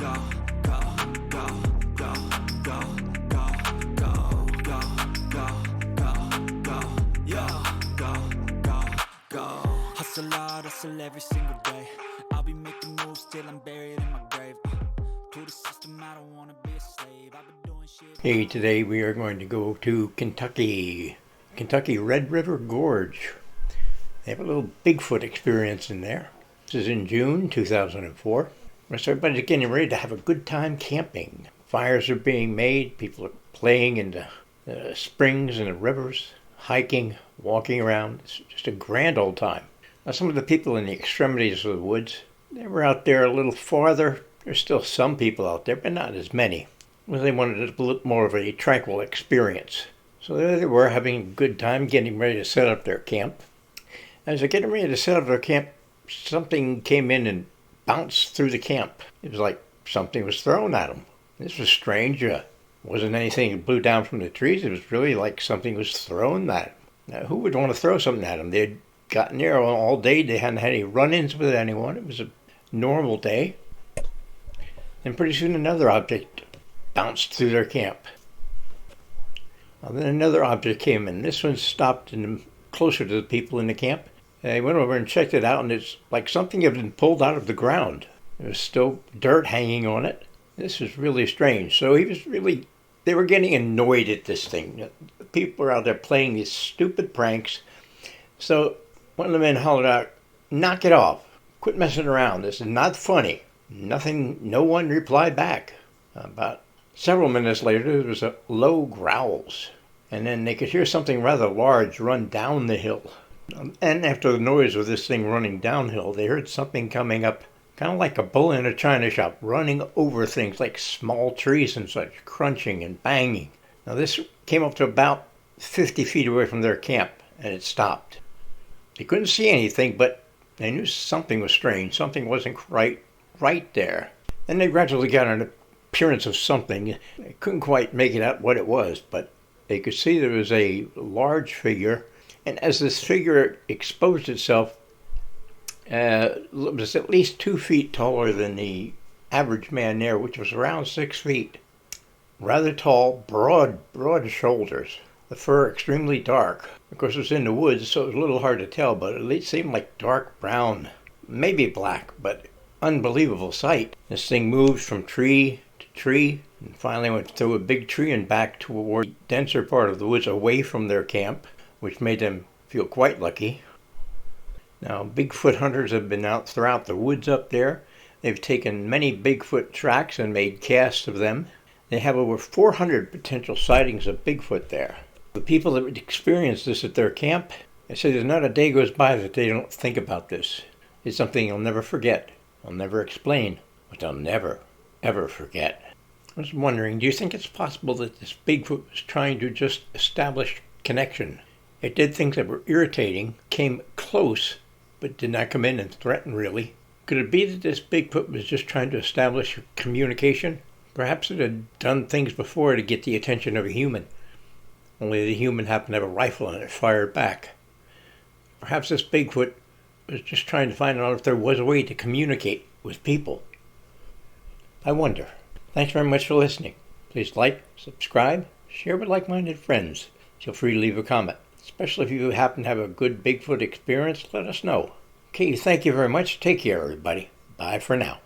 go, go, go, go, go, go, go, go, go, go, go, yo, go, go, go. Hustle hard, hustle every single day. I'll be making moves till I'm buried in my grave. To the system, I don't wanna be a slave. I've been doing shit. Hey, today we are going to go to Kentucky Red River Gorge. They have a little Bigfoot experience in there. This is in June 2004. So everybody's getting ready to have a good time camping. Fires are being made, people are playing in the springs and the rivers, hiking, walking around. It's just a grand old time. Now some of the people in the extremities of the woods, they were out there a little farther. There's still some people out there, but not as many. Well, they wanted a little more of a tranquil experience. So there they were having a good time getting ready to set up their camp. As they're getting ready to set up their camp, something came in and bounced through the camp. It was like something was thrown at them. This was strange. Wasn't anything that blew down from the trees. It was really like something was thrown at them. Now, who would want to throw something at them? They'd gotten there all day. They hadn't had any run-ins with anyone. It was a normal day. And pretty soon another object bounced through their camp. Then another object came in. This one stopped closer to the people in the camp. They went over and checked it out, and it's like something had been pulled out of the ground. There was still dirt hanging on it. This was really strange. So they were getting annoyed at this thing. The people were out there playing these stupid pranks. So one of the men hollered out, "Knock it off. Quit messing around. This is not funny." No one replied back. About several minutes later, there was low growls. And then they could hear something rather large run down the hill. And after the noise of this thing running downhill, they heard something coming up, kind of like a bull in a china shop, running over things like small trees and such, crunching and banging. Now this came up to about 50 feet away from their camp, and it stopped. They couldn't see anything, but they knew something was strange. Something wasn't right there. Then they gradually got an appearance of something. They couldn't quite make it out what it was, but they could see there was a large figure. And as this figure exposed itself, it was at least 2 feet taller than the average man there, which was around 6 feet. Rather tall, broad shoulders. The fur extremely dark. Of course, it was in the woods, so it was a little hard to tell, but at least seemed like dark brown, maybe black, but unbelievable sight. This thing moved from tree to tree, and finally went through a big tree and back toward the denser part of the woods away from their camp, which made them feel quite lucky. Now, Bigfoot hunters have been out throughout the woods up there. They've taken many Bigfoot tracks and made casts of them. They have over 400 potential sightings of Bigfoot there. The people that experienced this at their camp, they say there's not a day goes by that they don't think about this. It's something you'll never forget. They'll never explain, but they'll never, ever forget. I was wondering, do you think it's possible that this Bigfoot was trying to just establish connection? It did things that were irritating, came close, but did not come in and threaten really. Could it be that this Bigfoot was just trying to establish communication? Perhaps it had done things before to get the attention of a human. Only the human happened to have a rifle and it fired back. Perhaps this Bigfoot was just trying to find out if there was a way to communicate with people. I wonder. Thanks very much for listening. Please like, subscribe, share with like-minded friends. Feel free to leave a comment. Especially if you happen to have a good Bigfoot experience, let us know. Okay, thank you very much. Take care, everybody. Bye for now.